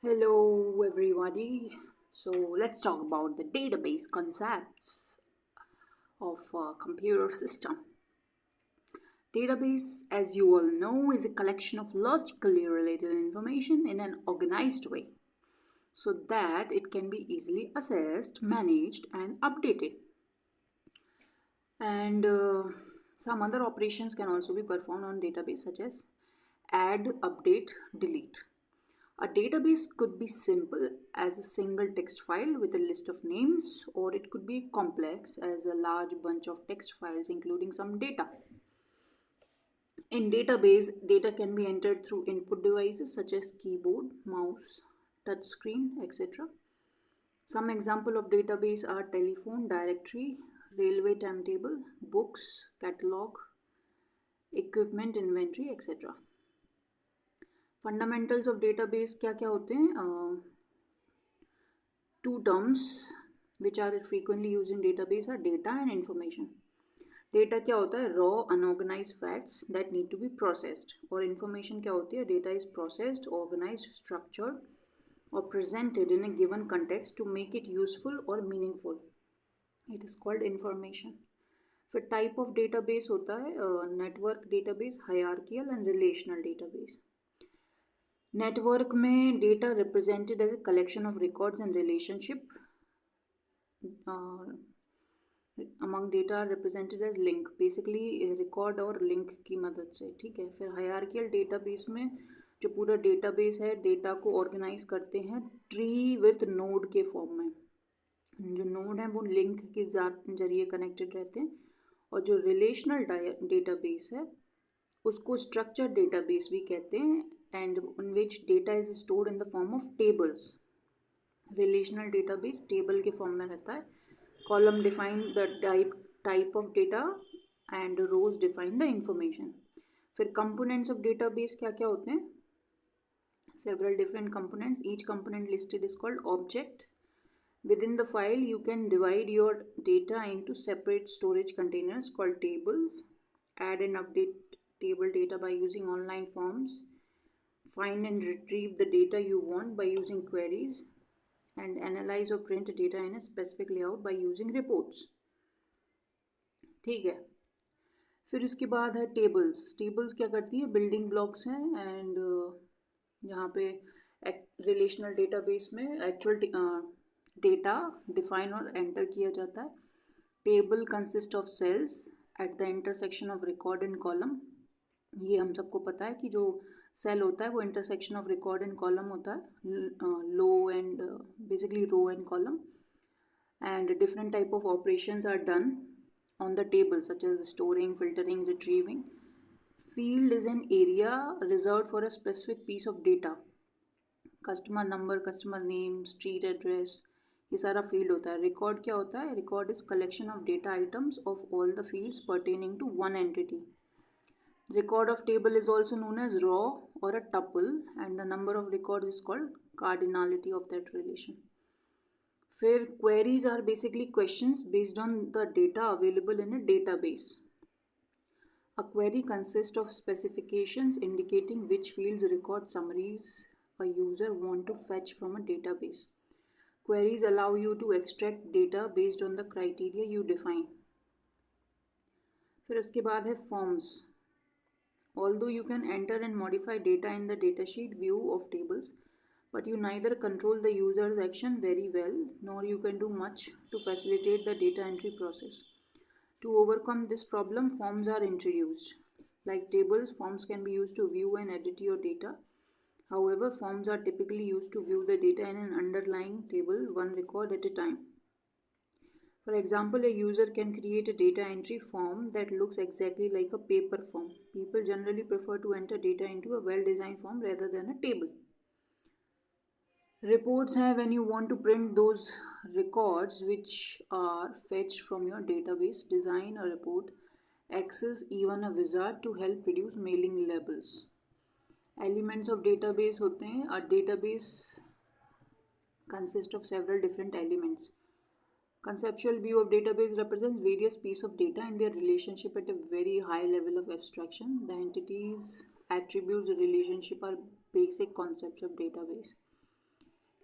Hello, everybody. So, let's talk about the database concepts of a computer system. Database, as you all know, is a collection of logically related information in an organized way so that it can be easily accessed, managed, and updated. And some other operations can also be performed on database, such as add, update, delete. A database could be simple as a single text file with a list of names, or it could be complex as a large bunch of text files including some data. In database, data can be entered through input devices such as keyboard, mouse, touchscreen, etc. Some example of database are telephone, directory, railway timetable, books, catalog, equipment inventory, etc. Fundamentals of database क्या क्या होते हैं two terms which are frequently used in database are data and information. Data क्या होता है raw unorganized facts that need to be processed और information क्या होती है data is processed, organized, structured or presented in a given context to make it useful or meaningful. It is called information. फिर type of database होता है network database, hierarchical and relational database. Network में data represented as a collection of records and relationship among data are represented as link, basically record और link की मदद से. ठीक है. फिर hierarchical database में जो पूरा database है डेटा को ऑर्गेनाइज करते हैं ट्री विथ नोड के फॉर्म में. जो नोड है वो लिंक के जरिए कनेक्टेड रहते हैं और जो रिलेशनल डेटाबेस है उसको स्ट्रक्चर्ड डेटाबेस भी कहते हैं and in which data is stored in the form of tables. Relational database table के फॉर्म में रहता है. Column define the type of data and rows define the information. फिर components of database क्या क्या होते हैं? Several different components. Each component listed is called object. Within the file you can divide your data into separate storage containers called tables. Add and update table data by using online forms. Find and retrieve the data you want by using queries and analyze or print data in a specific layout by using reports. ठीक है. फिर इसके बाद है tables. Tables क्या करती है? Building blocks हैं एंड यहाँ पे रिलेशनल डेटाबेस में एक्चुअल डेटा डिफाइन और एंटर किया जाता है. Table consist of cells at the intersection of record and column. ये हम सबको पता है कि जो सेल होता है वो intersection of record and column होता है, लो and basically row and column. And different type of operations are done on the table such as storing, filtering, retrieving. Field is an area reserved for a specific piece of data. Customer number, customer name, street address, ये सारा field होता है. Record क्या होता है? Record is collection of data items of all the fields pertaining to one entity. Record of table is also known as row or a tuple and the number of records is called cardinality of that relation. फिर queries are basically questions based on the data available in a database. A query consists of specifications indicating which fields record summaries a user want to fetch from a database. Queries allow you to extract data based on the criteria you define. फिर उसके बाद है forms. Although you can enter and modify data in the datasheet view of tables, but you neither control the user's action very well nor you can do much to facilitate the data entry process. To overcome this problem, forms are introduced. Like tables, forms can be used to view and edit your data. However, forms are typically used to view the data in an underlying table, one record at a time. For example, a user can create a data entry form that looks exactly like a paper form. People generally prefer to enter data into a well-designed form rather than a table. Reports हैं when you want to print those records which are fetched from your database. Design a report. Access even a wizard to help produce mailing labels. Elements of database होते हैं. A database consists of several different elements. Conceptual view of database represents various pieces of data and their relationship at a very high level of abstraction. The entities, attributes, relationship are basic concepts of database.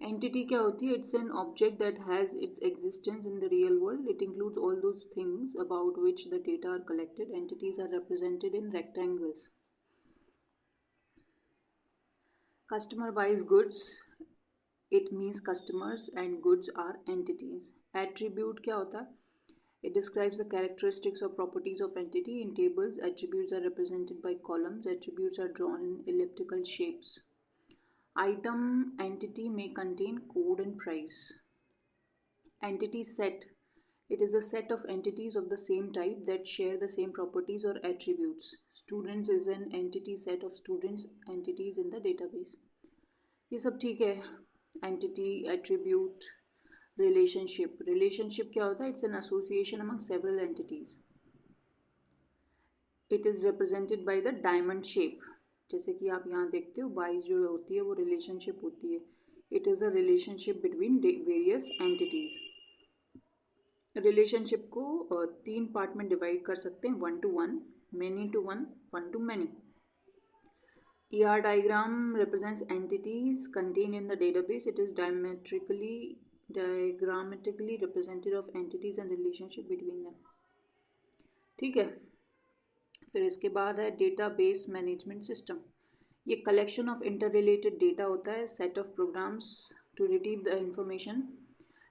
Entity क्या होती है? It's an object that has its existence in the real world. It includes all those things about which the data are collected. Entities are represented in rectangles. Customer buys goods. It means customers and goods are entities. Attribute क्या होता है? It describes the characteristics or properties of entity. In tables, attributes are represented by columns. Attributes are drawn in elliptical shapes. Item entity may contain code and price. Entity set. It is a set of entities of the same type that share the same properties or attributes. Students is an entity set of students entities in the database. ये सब ठीक है. Entity, attribute, relationship. Relationship क्या होता है? It's an association among several entities. It is represented by the diamond shape. जैसे कि आप यहाँ देखते हो 22 जो होती है वो रिलेशनशिप होती है. It is a relationship between various entities. Relationship को 3 पार्ट में डिवाइड कर सकते हैं. 1 to 1, many to 1, 1 to many. ER diagram represents entities contained in the database. It is diagrammatically representative of entities and relationship between them. ठीक है. फिर इसके बाद है डेटाबेस मैनेजमेंट सिस्टम. ये कलेक्शन ऑफ इंटररिलेटेड डेटा होता है, set of programs to retrieve the information,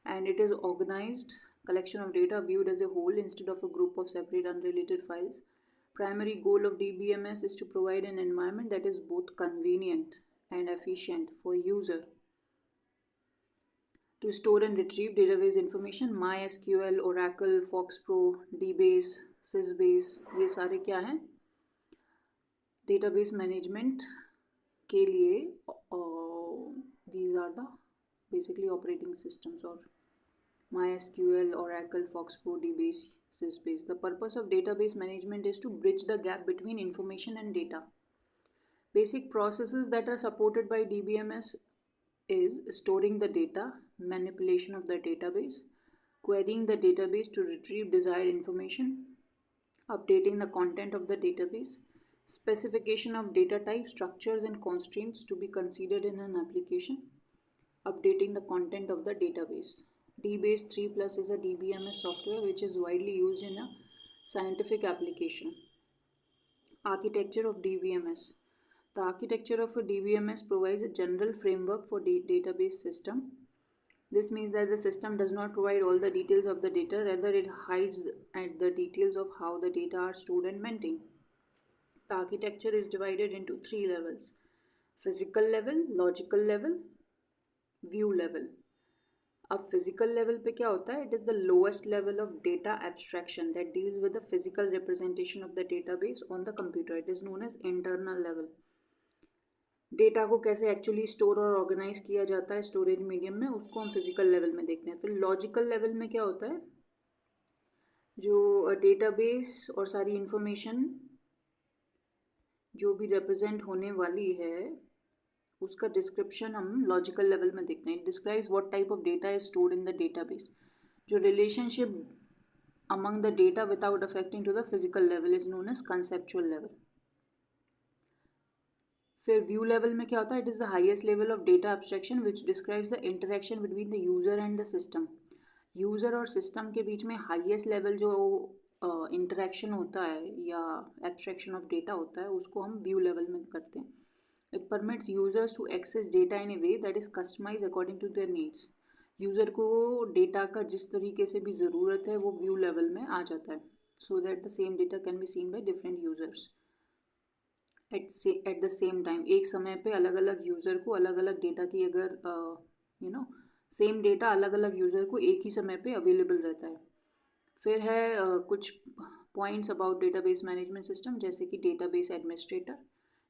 and it is organised collection of data viewed as a whole instead of a group of separate unrelated files. Primary goal of DBMS is to provide an environment that is both convenient and efficient for user to store and retrieve database information. MySQL, Oracle, FoxPro, DBase, Sysbase, ये सारे क्या हैं? Database management के लिए these are the basically operating systems, or MySQL, Oracle, FoxPro, DBase, Sysbase. The purpose of database management is to bridge the gap between information and data. Basic processes that are supported by DBMS is storing the data, manipulation of the database, querying the database to retrieve desired information, updating the content of the database, specification of data types, structures and constraints to be considered in an application, updating the content of the database. DBase 3 Plus is a DBMS software which is widely used in a scientific application. Architecture of DBMS. The architecture of a DBMS provides a general framework for database system. This means that the system does not provide all the details of the data, rather it hides the details of how the data are stored and maintained. The architecture is divided into 3 levels: physical level, logical level, view level. अब physical level पे क्या होता है? It is the lowest level of data abstraction that deals with the physical representation of the database on the computer. It is known as internal level. Data को कैसे actually store और organise किया जाता है स्टोरेज मीडियम में, उसको हम physical level में देखते हैं. फिर लॉजिकल लेवल में क्या होता है? जो डेटाबेस और सारी इंफॉर्मेशन जो भी रिप्रेजेंट होने वाली है उसका डिस्क्रिप्शन हम लॉजिकल लेवल में देखते हैं. It describes what type of data is stored in the database. जो relationship among the data without affecting to the physical level is known as conceptual level. फिर व्यू लेवल में क्या होता है? It is the highest level of data abstraction which describes the interaction between the user and the system. User और system के बीच में highest level जो इंटरेक्शन होता है या एब्स्ट्रैक्शन ऑफ डेटा होता है उसको हम व्यू लेवल में करते हैं. It permits users to access data in a way that is customized according to their needs. User को डेटा का जिस तरीके से भी ज़रूरत है वो व्यू लेवल में आ जाता है, so that the same data can be seen by different users at the same time. एक समय पे अलग अलग यूज़र को अलग अलग डेटा की अगर सेम डेटा अलग अलग यूज़र को एक ही समय पे अवेलेबल रहता है. फिर है कुछ points about database management system, जैसे कि database administrator,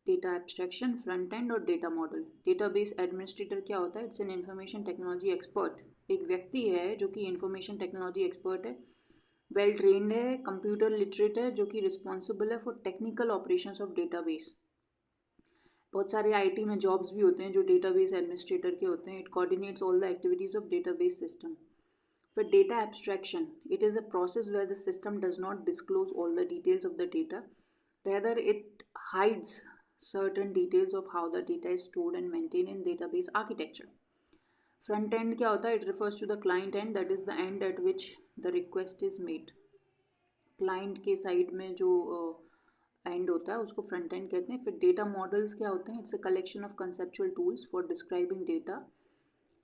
data abstraction, front end और डेटा मॉडल. डेटाबेस एडमिनिस्ट्रेटर क्या होता है? It's an information technology expert. एक व्यक्ति है जो कि इन्फॉर्मेशन टेक्नोलॉजी एक्सपर्ट है, वेल ट्रेंड है, कंप्यूटर लिटरेट है, जो कि रिस्पॉन्सिबल है for technical operations of database. बहुत सारे आईटी में जॉब्स भी होते हैं जो डेटाबेस एडमिनिस्ट्रेटर के होते हैं. It coordinates all the activities of database system. For data abstraction, it is a process where the system does not disclose all the details of the data. Rather, it hides certain details of how the data is stored and maintained in database architecture. Front end क्या होता है? It refers to the client end, that is the end at which the request is made. Client के side में जो and होता है उसको front end कहते हैं। फिर डेटा मॉडल्स क्या होते हैं? It's a collection of conceptual tools for describing data,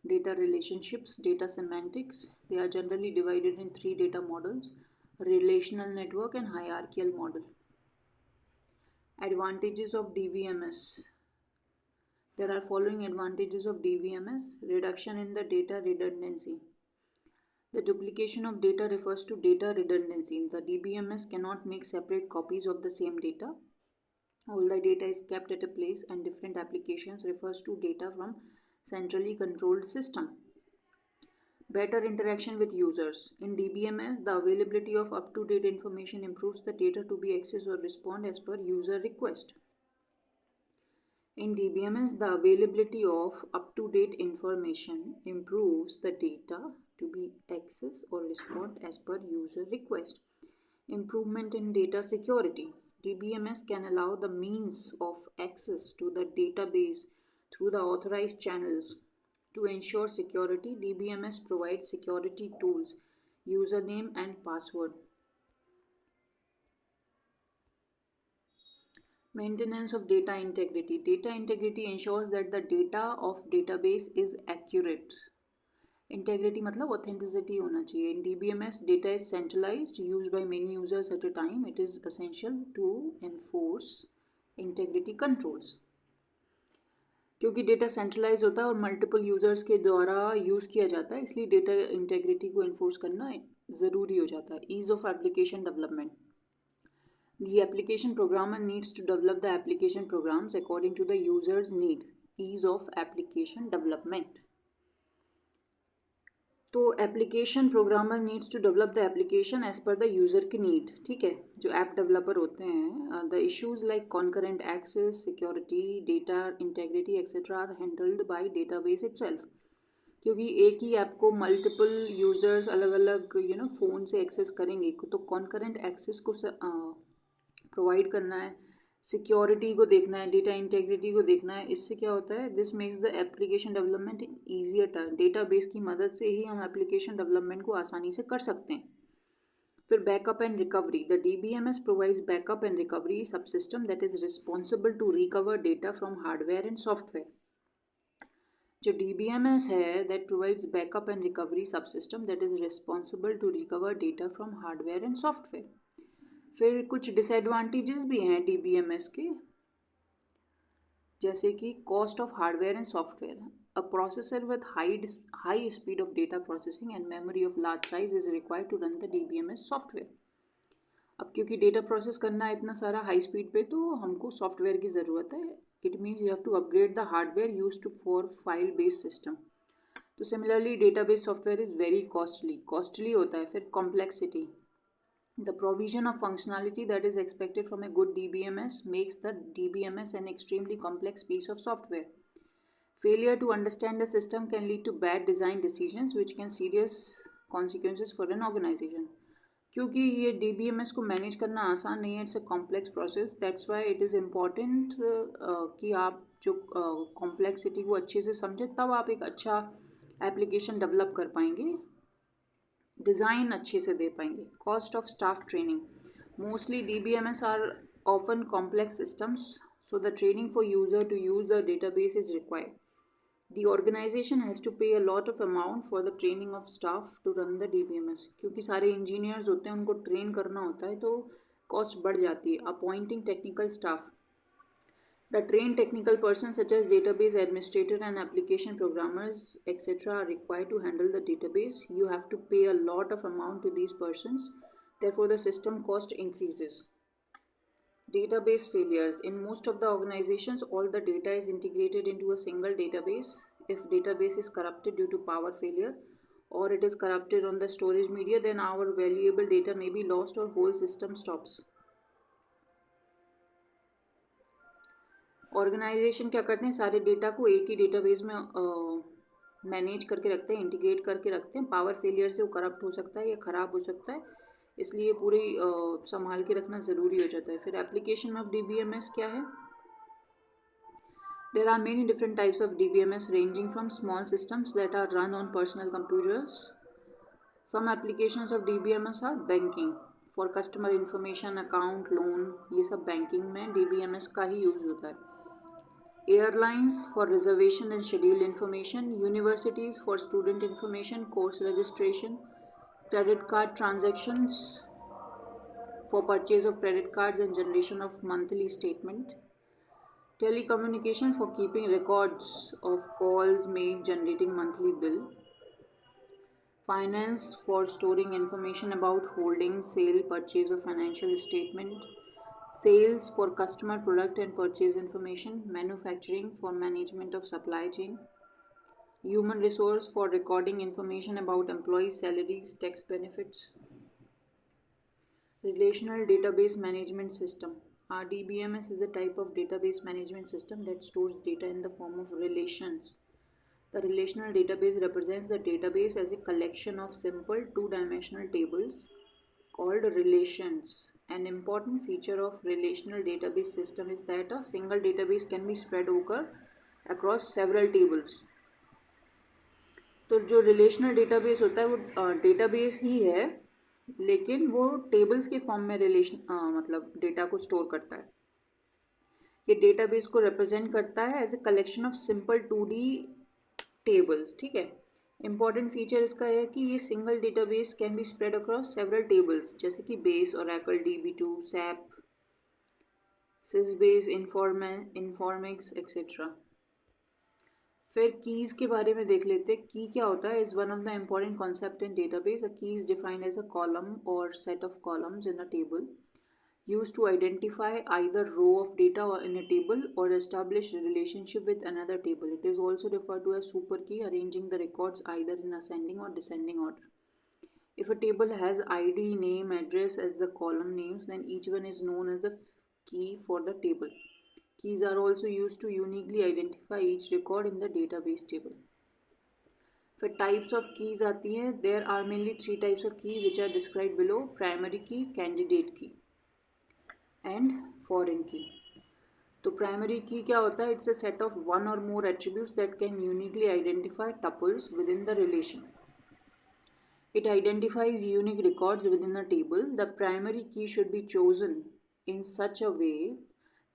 data relationships, data semantics. They are generally divided in three data models: relational network and hierarchical model. Advantages of DVMS. There are following advantages of DVMS: reduction in the data redundancy. The duplication of data refers to data redundancy. The DBMS cannot make separate copies of the same data. All the data is kept at a place, and different applications refers to data from centrally controlled system. Better interaction with users. In DBMS, the availability of up-to-date information improves the data to be accessed or respond as per user request. In DBMS, the availability of up-to-date information improves the data to be accessed or respond as per user request. Improvement in data security. DBMS can allow the means of access to the database through the authorized channels. To ensure security, DBMS provides security tools, username and password. Maintenance of data integrity. Data integrity ensures that the data of database is accurate. Integrity मतलब authenticity होना चाहिए. In DBMS, data is centralized, used by many users at a time. It is essential to enforce integrity controls. क्योंकि data centralise होता है और multiple users के द्वारा use किया जाता है, इसलिए डेटा इंटेग्रिटी को इन्फोर्स करना ज़रूरी हो जाता है. Ease of application development. The application programmer needs to develop the application programs according to the user's need. Ease of application development. तो application programmer needs to develop the application as per the user की need. ठीक है, जो app developer होते हैं, the issues like concurrent access, security, data integrity etcetera are handled by database itself. क्योंकि एक ही ऐप को मल्टीपल यूजर्स अलग अलग फ़ोन से एक्सेस करेंगे, तो कॉन्करेंट एक्सेस को प्रोवाइड करना है, सिक्योरिटी को देखना है, डेटा इंटेग्रिटी को देखना है. इससे क्या होता है? This makes the application development easier. Database की मदद से ही हम एप्लीकेशन डेवलपमेंट को आसानी से कर सकते हैं. फिर backup and recovery. The DBMS provides backup and recovery subsystem that is responsible to recover data from hardware and software. जो DBMS है, that provides backup and recovery subsystem that is responsible to recover data from hardware and software. फिर कुछ disadvantages भी हैं DBMS के, जैसे कि cost of hardware and software. A processor with high speed of data processing and memory of large size is required to run the DBMS software. अब क्योंकि data process करना है इतना सारा हाई स्पीड पे, तो हमको सॉफ्टवेयर की ज़रूरत है. It means you have to upgrade the hardware use to for file based system. तो similarly database software is very costly होता है. फिर complexity. The provision of functionality that is expected from a good DBMS makes the DBMS an extremely complex piece of software. Failure to understand the system can lead to bad design decisions which can serious consequences for an organization. क्योंकि ये DBMS को manage करना आसान नहीं है, it's a complex process. That's why it is important कि आप जो कॉम्प्लेक्सिटी को अच्छे से समझें, तब आप एक अच्छा एप्लीकेशन डेवलप कर पाएंगे, डिज़ाइन अच्छे से दे पाएंगे. Cost of staff training. Mostly DBMS are often complex systems, so the training for user to use the database is required. The organization has to pay a lot of amount for the training of staff to run the DBMS. क्योंकि सारे engineers होते हैं, उनको train करना होता है, तो cost बढ़ जाती है. Appointing technical staff. The trained technical persons such as database administrator and application programmers etc. are required to handle the database. You have to pay a lot of amount to these persons. Therefore, the system cost increases. Database failures. In most of the organizations, all the data is integrated into a single database. If database is corrupted due to power failure or it is corrupted on the storage media, then our valuable data may be lost or whole system stops. Organisation क्या करते हैं? सारे data को एक ही database में manage करके रखते हैं, इंटीग्रेट करके रखते हैं. पावर फेलियर से वो करप्ट हो सकता है या ख़राब हो सकता है, इसलिए पूरी संभाल के रखना ज़रूरी हो जाता है. फिर एप्लीकेशन ऑफ DBMS क्या है? There are many different types of DBMS ranging from small systems that are run on personal computers. Some applications of DBMS are banking, for customer information, account, loan, ये सब banking में DBMS का ही use होता है. Airlines for reservation and schedule information, universities for student information, course registration, credit card transactions for purchase of credit cards and generation of monthly statement, telecommunication for keeping records of calls made generating monthly bill, finance for storing information about holding, sale, purchase of financial statement, sales for customer product and purchase information, manufacturing for management of supply chain, human resource for recording information about employees' salaries, tax benefits, relational database management system. RDBMS is a type of database management system that stores data in the form of relations. The relational database represents the database as a collection of simple two-dimensional tables called relations. An important feature of relational database system is that a single database can be spread across several tables. तो जो relational database होता है वो database ही है, लेकिन वो tables के form में मतलब डेटा को स्टोर करता है. ये डेटाबेस को रिप्रेजेंट करता है as a collection of simple 2D tables. ठीक है. इंपॉर्टेंट फीचर इसका है कि ये single database can be spread across several tables, जैसे कि base, Oracle, DB2, SAP, Sybase, Informix etcetera. फिर कीज़ के बारे में देख लेते हैं. की क्या होता है? Is one of the important concept in database. A key is defined as a column और set of columns in a table used to identify either row of data in a table or establish a relationship with another table. It is also referred to as super key, arranging the records either in ascending or descending order. If a table has ID, name, address as the column names, then each one is known as the key for the table. Keys are also used to uniquely identify each record in the database table. फिर types of keys आती हैं. There are mainly 3 types of key which are describe below: primary key, candidate key and foreign key. तो primary key क्या होता है? It's a set of one or more attributes that can uniquely identify tuples within the relation. It identifies unique records within a table. The primary key should be chosen in such a way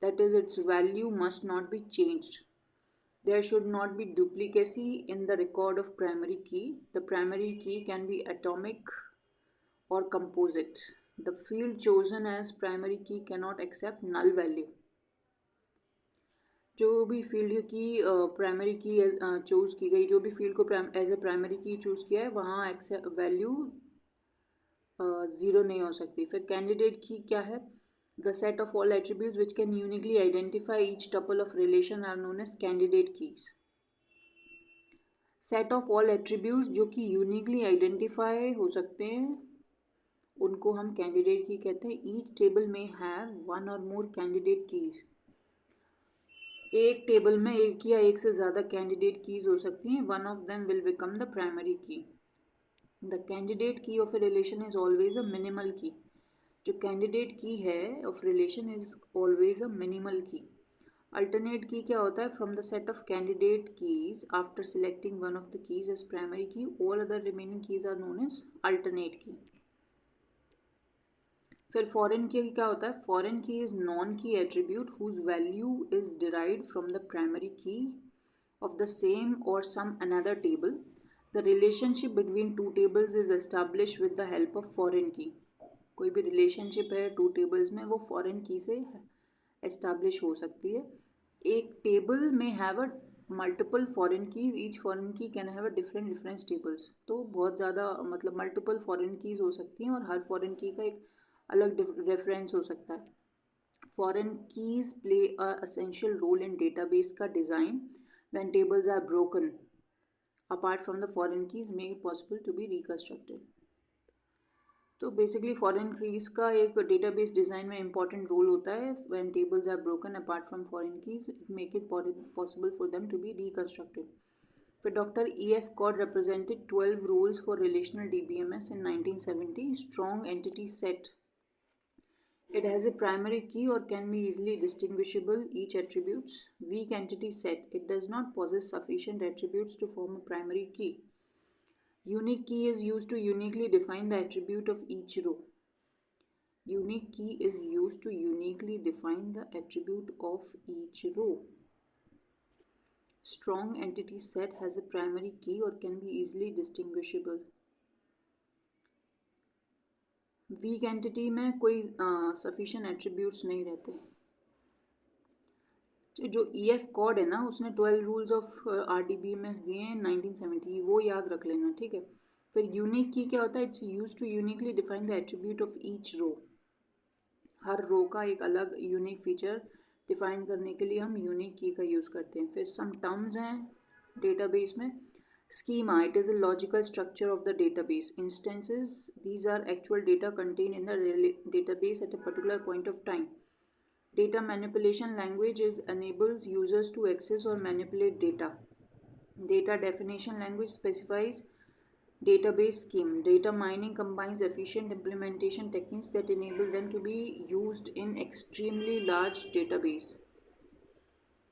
that is its value must not be changed. There should not be duplicacy in the record of primary key. The primary key can be atomic or composite. The field chosen as primary key cannot accept null value. जो भी field की primary की choose की गई, जो भी field को as a primary की चूज़ किया है, वहाँ वैल्यू 0 नहीं हो सकती. फिर कैंडिडेट की क्या है? The set of all attributes which can uniquely identify each tuple of relation are known as candidate keys. Set of all attributes जो कि यूनिकली आइडेंटिफाई हो सकते हैं उनको हम कैंडिडेट की कहते हैं. ईच टेबल में have one or more candidate keys. एक टेबल में एक या एक से ज़्यादा कैंडिडेट कीज हो सकती हैं. One of them will become the primary key. The candidate key of a relation is always a minimal key. जो कैंडिडेट की है of relation is always a minimal key. Alternate key क्या होता है? From the set of candidate keys after selecting one of the keys as primary key, all other remaining keys are known as alternate key. फिर foreign key क्या होता है? Foreign की is non key attribute whose value is derived from the primary key of the same or some another table. The relationship between two tables is establish with the help of foreign key. कोई भी relationship है to tables में, वो foreign की से establish हो सकती है. एक टेबल में have a multiple foreign keys. Each foreign key can have a different tables. तो बहुत ज़्यादा मतलब मल्टीपल फॉरेन कीज हो सकती हैं और हर फॉरेन की का एक अलग रेफरेंस हो सकता है. Foreign keys play a essential role in database का design when tables are broken apart from the foreign keys make it possible to be reconstructed. तो बेसिकली फॉरेन कीज का एक डेटाबेस डिज़ाइन में इंपॉर्टेंट रोल होता है. When tables are broken apart from foreign keys it make it possible for them to be reconstructed. फिर doctor E.F. Codd represented 12 rules for relational DBMS in 1970. Strong entity set It has a primary key or can be easily distinguishable each attributes. Weak entity set. It does not possess sufficient attributes to form a primary key. Unique key is used to uniquely define the attribute of each row. Unique key is used to uniquely define the attribute of each row. Strong entity set has a primary key or can be easily distinguishable. Weak entity में कोई sufficient attributes नहीं रहते. जो EF code है ना उसने 12 rules of RDBMS दिए हैं 1970, वो याद रख लेना, ठीक है. फिर यूनिक की क्या होता है? It's use to uniquely define the attribute of each row. हर रो का एक अलग यूनिक फीचर डिफाइन करने के लिए हम यूनिक की का यूज़ करते हैं. फिर सम टर्म्स हैं डेटाबेस में. Schema, it is a logical structure of the database. Instances, these are actual data contained in the database at a particular point of time. Data manipulation language enables users to access or manipulate data. Data definition language specifies database scheme. Data mining combines efficient implementation techniques that enable them to be used in extremely large database.